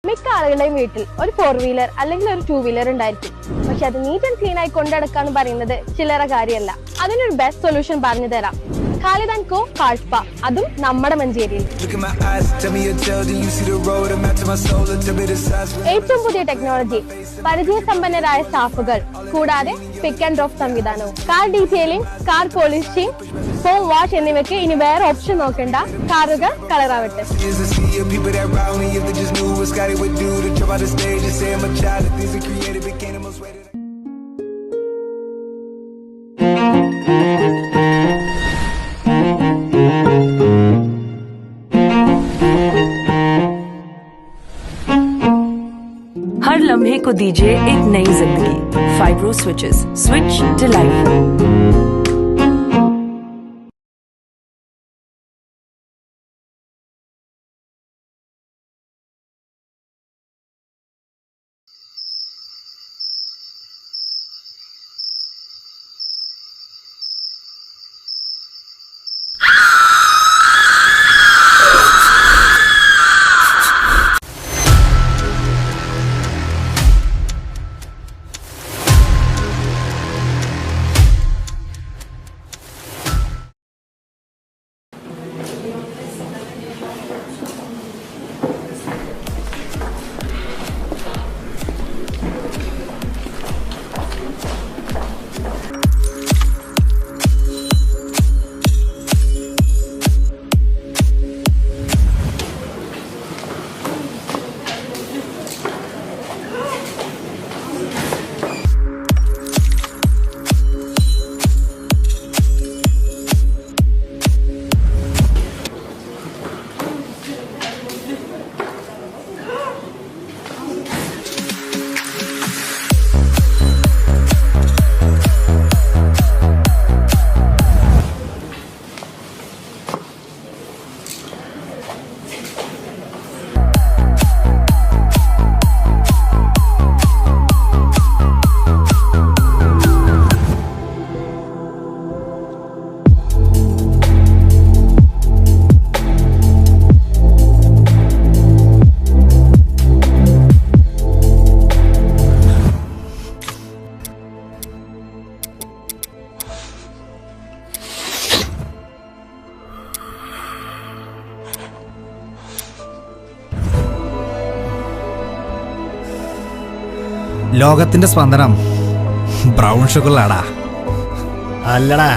മിക്ക ആളുകളുടെയും വീട്ടിൽ ഒരു 4-വീലർ അല്ലെങ്കിൽ ഒരു 2-വീലർ ഉണ്ടായിരിക്കും. പക്ഷെ അത് നീറ്റ് ആൻഡ് ക്ലീൻ ആയി കൊണ്ടെടുക്കാന്ന് പറയുന്നത് ചില്ലറ കാര്യമല്ല. അതിനൊരു ബെസ്റ്റ് സൊല്യൂഷൻ പറഞ്ഞു തരാം. Khalid and co car spa, അതും നമ്മുടെ മഞ്ചേരിയിൽ. ഏറ്റവും പുതിയ ടെക്നോളജി, പരിചയസമ്പന്നരായ സ്റ്റാഫുകൾ, കൂടാതെ പിക്ക് ആൻഡ് ഡ്രോപ്പ് സംവിധാനവും. Car detailing, car polishing, home wash എന്നിവയ്ക്ക് ഇനി വേറെ ഓപ്ഷൻ നോക്കണ്ട. കാറുകൾ കളറാവട്ടെ. हर लम्हे को दीजिए एक नई जिंदगी. Fibro switches, switch to life. ലോകത്തിന്റെ സ്പന്ദനം ബ്രൗൺ ഷുഗറിലാടാ. അല്ലടാ,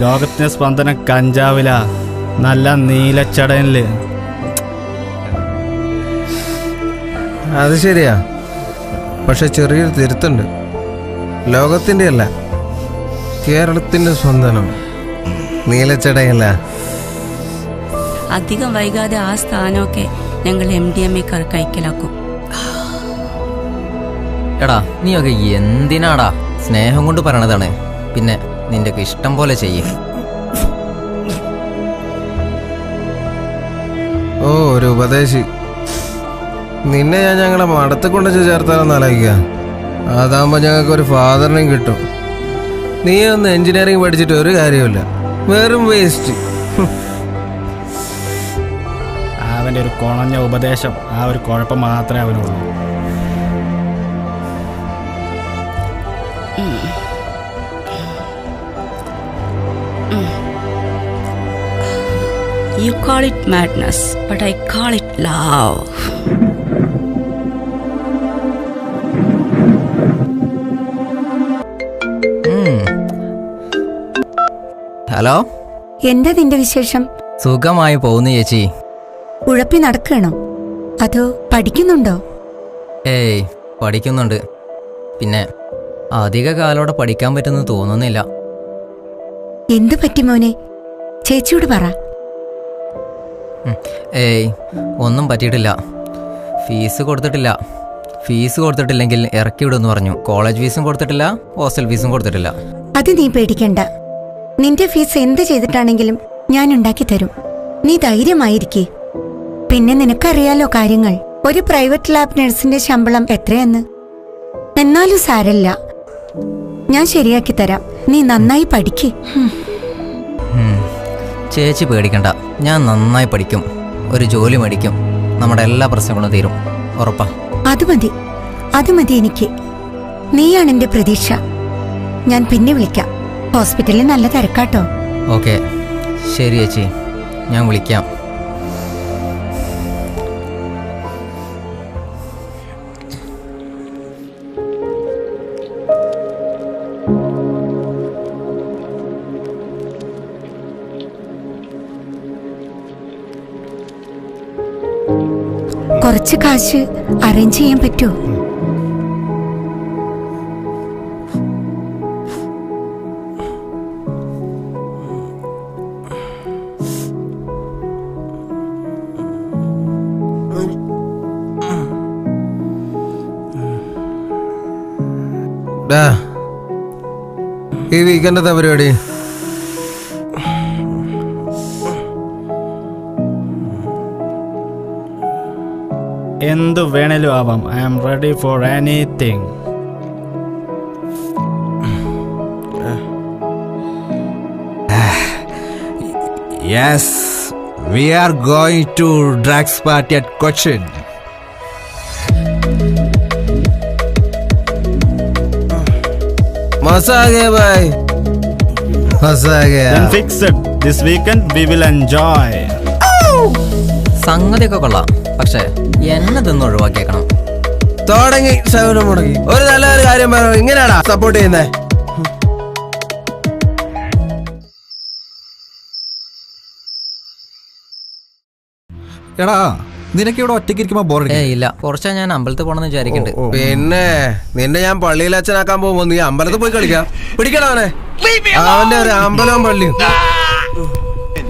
ലോകത്തിന്റെ സ്പന്ദനം കഞ്ചാവില, നല്ല നീലച്ചടനില്. അത് ശരിയാ, പക്ഷെ ചെറിയൊരു തിരുത്തുണ്ട്. ലോകത്തിന്റെ അല്ല, കേരളത്തിന്റെ സ്പന്ദനം നീലച്ചടയല്ല. അധികം വൈകാതെ ആ സ്ഥാനമൊക്കെ ഞങ്ങൾ MDMA കൈക്കലാക്കും. എടാ, നീയൊക്കെ എന്തിനാടാ? സ്നേഹം കൊണ്ട് പറയണതാണ്. പിന്നെ നിന്റെ ഇഷ്ടം പോലെ ചെയ്യേ. ഓ, ഒരു ഉപദേശി. നിന്നെ ഞാൻ ഞങ്ങളെ മടത്ത് കൊണ്ടുവച്ച് ചേർത്താലെന്ന് ആലോചിക്കുക. അതാകുമ്പോൾ ഞങ്ങൾക്ക് ഒരു ഫാദറിനെയും കിട്ടും. നീ ഒന്ന് എഞ്ചിനീയറിംഗ് പഠിച്ചിട്ട് ഒരു കാര്യമില്ല, വെറും വേസ്റ്റ്. അവൻ്റെ ഒരു കുണഞ്ഞ ഉപദേശം, ആ ഒരു കുഴപ്പം മാത്രമേ അവനുള്ളൂ. You call it madness, but I call it love. Hello, എന്താ നിന്റെ വിശേഷം? സുഖമായി പോകുന്നു ചേച്ചി. ഉഴപ്പി നടക്കണോ അതോ പഠിക്കുന്നുണ്ടോ? ഏയ്, പഠിക്കുന്നുണ്ട്. പിന്നെ അധിക കാലോടെ പഠിക്കാൻ പറ്റുമെന്ന് തോന്നുന്നില്ല. എന്തു പറ്റി മോനെ? ചേച്ചിയോട് പറ. ഏയ്, ഒന്നും പറ്റിയിട്ടില്ല. ഫീസ് കൊടുത്തിട്ടില്ലെങ്കിൽ ഇറക്കി വിടുമെന്ന് പറഞ്ഞു. കോളേജ് ഫീസും കൊടുത്തിട്ടില്ല, ഹോസ്റ്റൽ ഫീസും കൊടുത്തിട്ടില്ല. അത് നീ പേടിക്കണ്ട. നിന്റെ ഫീസ് എന്ത് ചെയ്തിട്ടാണെങ്കിലും ഞാൻ ഉണ്ടാക്കി തരും. നീ ധൈര്യമായിരിക്കേ. പിന്നെ നിനക്കറിയാലോ കാര്യങ്ങൾ. ഒരു പ്രൈവറ്റ് ലാബ് നഴ്സിന്റെ ശമ്പളം എത്രയെന്ന്. എന്നാലും സാരല്ല, ഞാൻ ശരിയാക്കി തരാം. നീ നന്നായി പഠിക്കേ. ചേച്ചി പേടിക്കണ്ട, ഞാൻ നന്നായി പഠിക്കും, ഒരു ജോലി മേടിക്കും, നമ്മുടെ എല്ലാ പ്രശ്നങ്ങളും തീരും. ഉറപ്പാ. അത് മതി എനിക്ക്. നീയാണ് എന്റെ പ്രതീക്ഷ. ഞാൻ പിന്നെ വിളിക്കാം. ഹോസ്പിറ്റലിൽ നല്ല തിരക്കാട്ടോ. ഓക്കെ ശരി ചേച്ചി, ഞാൻ വിളിക്കാം. കുറച്ച് കാശ് അറേഞ്ച് ചെയ്യാൻ പറ്റുമോ? ഈ വീക്കെൻഡ് എന്താ പരിപാടി? എന്തു വേണേലും ആവാം. I am ready for anything. Yes, we are going to drugs party at Cochin. മസാഗേ ബൈ, മസാഗേ. Then fixed. This weekend we will enjoy. സംഗതിയൊക്കെ കൊള്ളാം, പക്ഷെ എന്നെ തിന്ന് ഒഴിവാക്കിയേക്കണം. തുടങ്ങി ശകുനം മുടങ്ങി. ഒരു നല്ലൊരു കാര്യം പറ, ഇങ്ങനെയാടാ സപ്പോർട്ട് ചെയ്യുന്നേ? എടാ നിനക്ക് ഇവിടെ ഒറ്റയ്ക്ക് ഇരിക്കുമ്പോ ബോറടിക്കും? ഇല്ല, കുറച്ചാ ഞാൻ അമ്പലത്തിൽ പോണെന്ന് വിചാരിക്കുന്നുണ്ട്. പിന്നെ നിന്നെ ഞാൻ പള്ളിയിൽ അച്ഛനാക്കാൻ പോകുമ്പോ നീ അമ്പലത്തിൽ പോയി കളിക്കാം. പിടിക്കണ അവനെ, അവന്റെ ഒരു അമ്പലവും പള്ളിയും.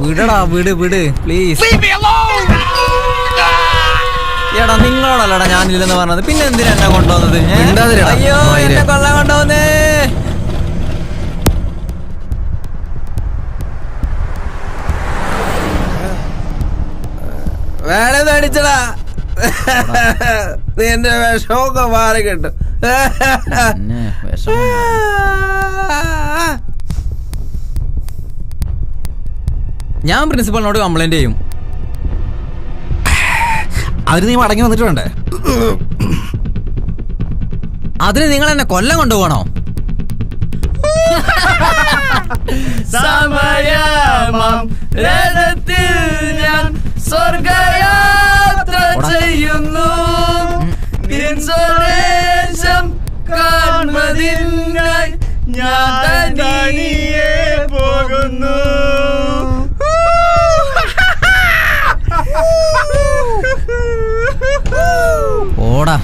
വിടടാ, വിട് പ്ലീസ്. എടാ നിങ്ങളോടല്ലടാ ഞാനില്ലെന്ന് പറഞ്ഞത്, പിന്നെ എന്തിനാ എന്നെ കൊണ്ടുവന്നത്? അയ്യോ എന്നെ കൊല്ലാൻ കൊണ്ടുവന്നേ. വേണേ അടിച്ചടാ, നീ എന്റെ വിഷമൊക്കെ മാറി കിട്ടും. ഞാൻ പ്രിൻസിപ്പളിനോട് കംപ്ലൈന്റ് ചെയ്യും. അതിന് നീ മടങ്ങി വന്നിട്ട് വേണ്ടേ? അതിന് നിങ്ങൾ എന്നെ കൊല്ലം കൊണ്ടുപോകണോ? സമയമം രഥത്തിൽ ഞാൻ സ്വർഗയാത്ര ചെയ്യുന്നു, ഇൻഷുറൻസും കാൺമതിനായി ഞാൻ തനിയെ പോകുന്നു. ഓടാ.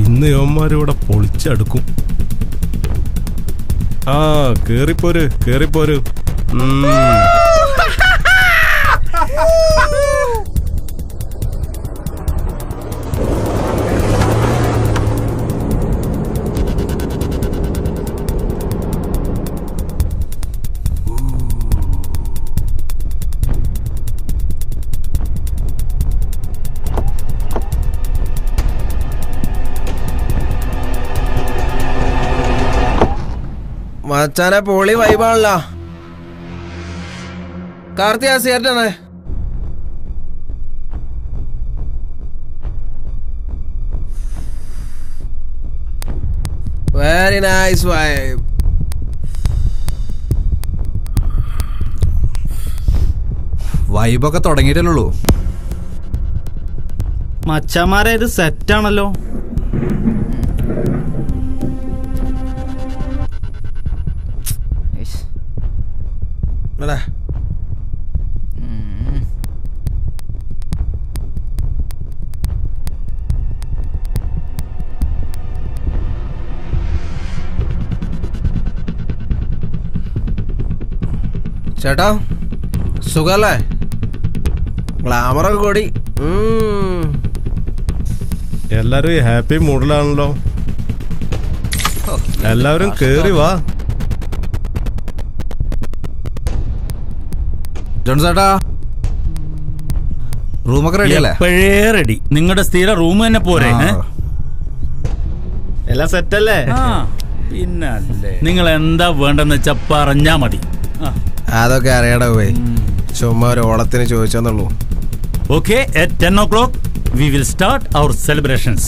ഇന്ന് യോന്മാരിവിടെ പൊളിച്ചടുക്കും. ആ കേറിപ്പോര്. മച്ചാനെ പൊളി വൈബാണല്ലോ. കാർത്തിക സിയർട്ടാണ്. Very nice vibe. വൈബൊക്കെ തുടങ്ങിയിട്ടല്ലോ. മച്ചന്മാരെ ഇത് സെറ്റാണല്ലോ. ചേട്ടാ സുഖല്ലേ? ഗ്ലാമറൊക്കെ കൂടി. എല്ലാരും ഹാപ്പി മൂഡിലാണല്ലോ. എല്ലാവരും കേറി വാ. ജോൺസേട്ടാ റൂമൊക്കെ റെഡി അല്ലേ? എപ്പോഴേ റെഡി. നിങ്ങളുടെ സ്ഥിര റൂം തന്നെ പോരെ? എല്ലാം സെറ്റല്ലേ? പിന്നല്ലേ നിങ്ങൾ എന്താ വേണ്ടെന്ന് വെച്ചാ പറഞ്ഞാ മതി. അതൊക്കെ അറിയടാ പോയി, ചുമ്മാ ഒരു ഓളത്തിന് ചോദിച്ചെന്നുള്ളൂ. Okay, at 10 o'clock we will start our celebrations.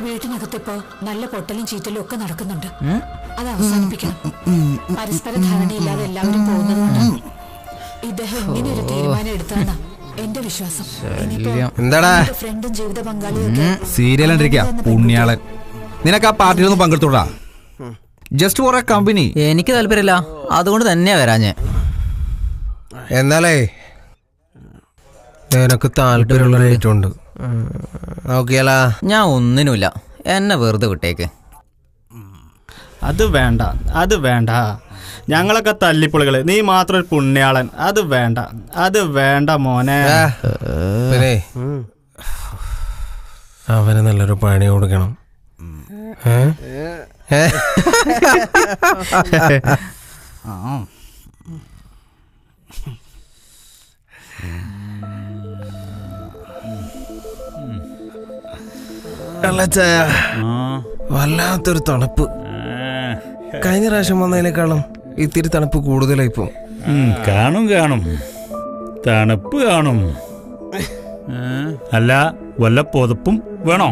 വീട്ടിനകത്തിപ്പോ നല്ല പൊട്ടലും ചീറ്റലും ഒക്കെ നടക്കുന്നുണ്ട്. അത് അവസാനിപ്പിക്കണം. പരസ്പര ധാരണയില്ലാതെ എല്ലാവരും പോകുന്നതുകൊണ്ടാണ് ഇദ്ദേഹം ഇങ്ങനെ ഒരു തീരുമാനം എടുത്താന്ന എന്റെ വിശ്വാസം. എന്താടാ ഫ്രണ്ടും ജീവിത പങ്കാളിയും സീരിയൽ കണ്ടിരിക്കാ പുണ്യാളൻ. നിനക്ക് ആ പാർട്ടിയിലൊന്നും പങ്കെടുത്തോടാ? Just for a company. എനിക്ക് താല്പര്യമില്ല, അതുകൊണ്ട് തന്നെയാ വരാഞ്ഞ്. എന്നാലേ നിനക്ക് താല്പര്യമുള്ള റേറ്റുണ്ട്, നോക്കിയാലാ? ഞാൻ ഒന്നിനുമില്ല, എന്നെ വെറുതെ വിട്ടേക്ക്. അത് വേണ്ട, അത് വേണ്ട. ഞങ്ങളൊക്കെ തല്ലിപ്പൊളികള്, നീ മാത്രം ഒരു പുണ്യാളൻ. അത് വേണ്ട, അത് വേണ്ട മോനെ. പിന്നെ അവന് നല്ലൊരു പണി കൊടുക്കണം. വല്ലാത്തൊരു തണുപ്പ്. കഴിഞ്ഞ പ്രാവശ്യം വന്നതിനേക്കാളും ഇത്തിരി തണുപ്പ് കൂടുതലായിപ്പോ. കാണും കാണും, തണുപ്പ് കാണും. അല്ല, വല്ല പുതപ്പും വേണോ?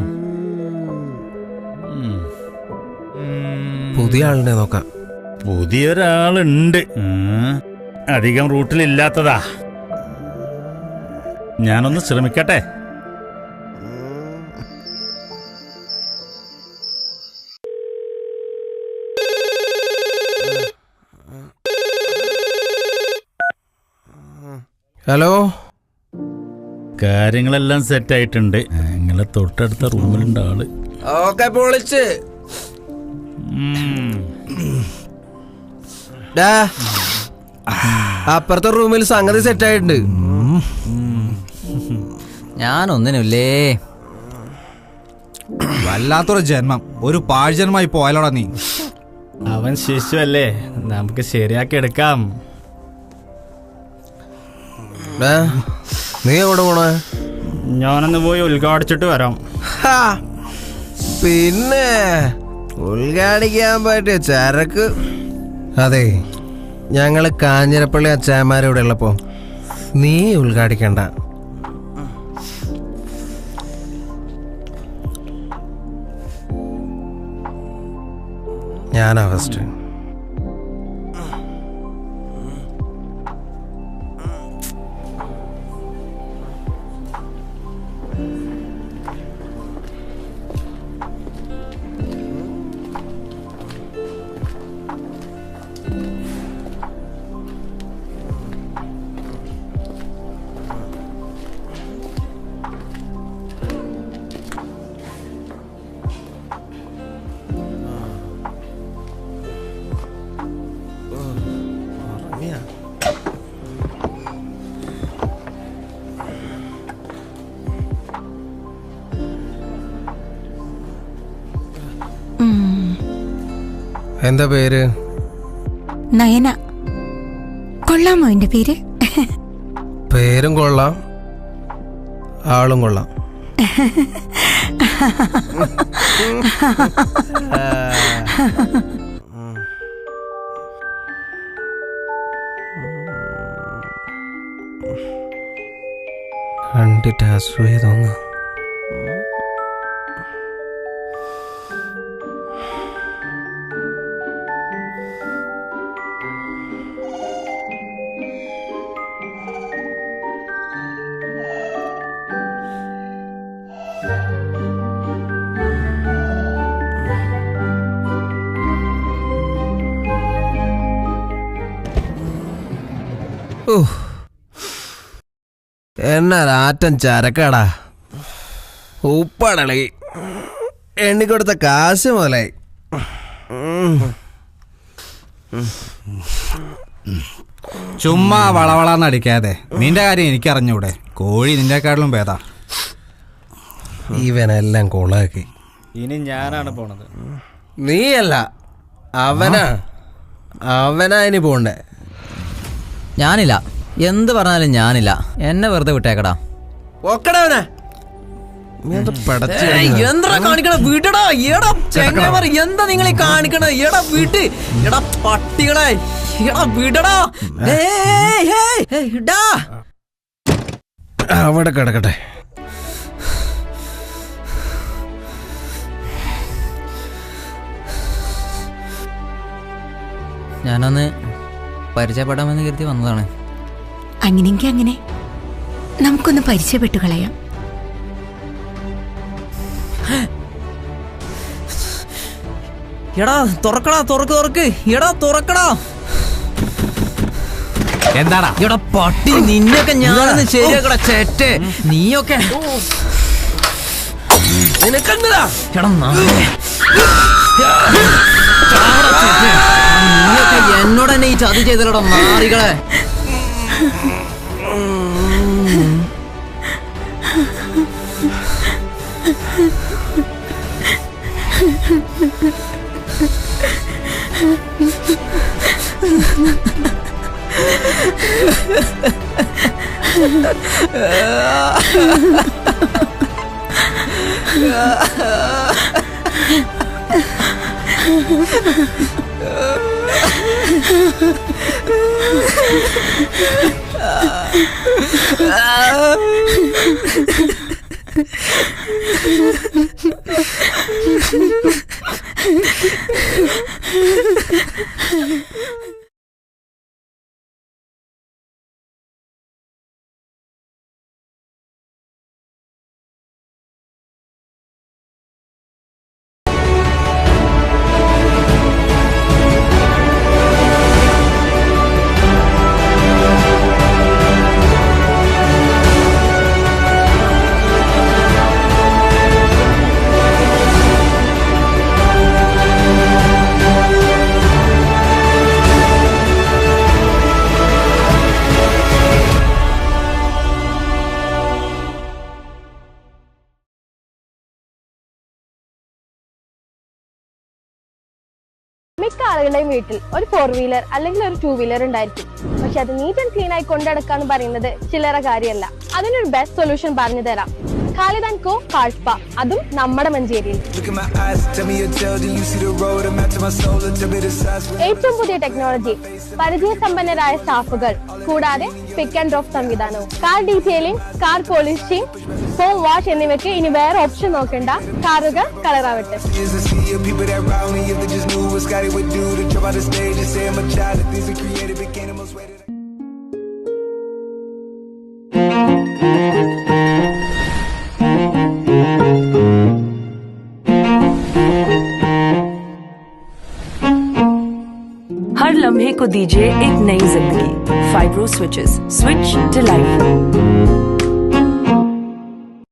പുതിയ ആളിനെ നോക്കാം. പുതിയൊരാളുണ്ട്, അധികം റൂട്ടിലില്ലാത്തതാ. ഞാനൊന്ന് ശ്രമിക്കട്ടെ. ഹലോ, കാര്യങ്ങളെല്ലാം സെറ്റ് ആയിട്ടുണ്ട്. നിങ്ങളെ തൊട്ടടുത്ത റൂമിലുണ്ട് ആള്. ഓക്കെ, പൊളിച്ച്. അപ്പുറത്തെ റൂമിൽ സംഗതി സെറ്റ് ആയിട്ടുണ്ട്. ഞാനൊന്നിനുമില്ലേ. വല്ലാത്തൊരു ജന്മം, ഒരു പാഴ്ജന്മായി പോയാലോടാ നീ. അവൻ ശിശു അല്ലേ, നമുക്ക് ശരിയാക്കി എടുക്കാം. നീ എവിടെ പോണേ? ഞാനൊന്ന് പോയി ഉദ്ഘാടിച്ചിട്ട് വരാം. പിന്നെ ഉദ്ഘാടിക്കാൻ പറ്റിയ ചരക്ക്. അതെ, ഞങ്ങള് കാഞ്ഞിരപ്പള്ളി അച്ചായന്മാരിവിടെ ഉള്ളപ്പോ നീ ഉദ്ഘാടിക്കണ്ട. ഞാനാ ഫസ്റ്റ്. എന്താ പേര്? നയന. കൊള്ളാമോ എന്റെ പേര്? പേരും കൊള്ളാം, ആളും കൊള്ളാം. കണ്ടിട്ട് അസൂയ തോന്നുന്നു. എന്നാ ആറ്റം ചരക്കാടാ, ഉപ്പാടളി എണ്ണിക്കൊടുത്ത കാശ് മുതലായി. ചുമ്മാ വളവളന്നടിക്കാതെ നിന്റെ കാര്യം എനിക്കറിഞ്ഞൂടെ? കോഴി നിന്റെക്കാട്ടിലും ഭേദാ. ഇവനെല്ലാം കൊളാക്കി. ഇനി ഞാനാണ് പോണത്. നീയല്ല, അവനാ ഇനി പോണ്ടേ. ഞാനില്ല, എന്ത് പറഞ്ഞാലും ഞാനില്ല. എന്നെ വെറുതെ വിട്ടേക്കടാ. എന്താ കാണിക്കണ? വീട്ടടാ. എടാ ചെങ്ങന്മാർ, എന്താ നിങ്ങൾ കാണിക്കണ? എടാ വീട്ട്, എടാ പട്ടികളെ, എടാ വീടടാ. അവിടെ കിടക്കട്ടെ. ഞാനൊന്ന് പരിചയപ്പെടാമെന്ന് കരുതി വന്നതാണ്. അങ്ങനെയെങ്കിൽ അങ്ങനെ നമുക്കൊന്ന് പരിചയപ്പെട്ടു കളയാം. എടാ തുറക്കടാ, തുറക്ക്. എടാ തുറക്കടാ. എന്താടാ? എടാ പട്ടി, നിന്നൊക്കെ ഞാനൊന്ന് ശരിയാക്കടാ ചേട്ടെ. നീയൊക്കെ നിനക്കെന്താ? എടാ നീയൊക്കെ എന്നോട് തന്നെ ഈ ചതി ചെയ്തല്ലോടാ നാറികളെ. മിക്ക ആളുകളുടെയും വീട്ടിൽ ഒരു 4 വീലർ അല്ലെങ്കിൽ ഒരു 2 വീലർ ഉണ്ടായിരിക്കും. പക്ഷെ അത് നീറ്റ് ആൻഡ് ക്ലീൻ ആയി കൊണ്ടടക്കാന്ന് പറയുന്നത് ചില്ലറ കാര്യമല്ല. അതിനൊരു ബെസ്റ്റ് സൊല്യൂഷൻ പറഞ്ഞു തരാം. ഖാലിദ് & കോ കാർ സ്പാ, അതും നമ്മുടെ മഞ്ചേരിയിൽ. ഏറ്റവും പുതിയ ടെക്നോളജി, പരിചയസമ്പന്നരായ സ്റ്റാഫുകൾ, കൂടാതെ പിക്ക് ആൻഡ് ഡ്രോപ്പ് സംവിധാനവും. Car detailing, car polishing, form wash എന്നിവയ്ക്ക് ഇനി വേറെ ഓപ്ഷൻ നോക്കണ്ട. കാറുകൾ കളറാവട്ടെ. हर लम्हे को दीजिए एक नई जिंदगी. Fibro switches, switch to life.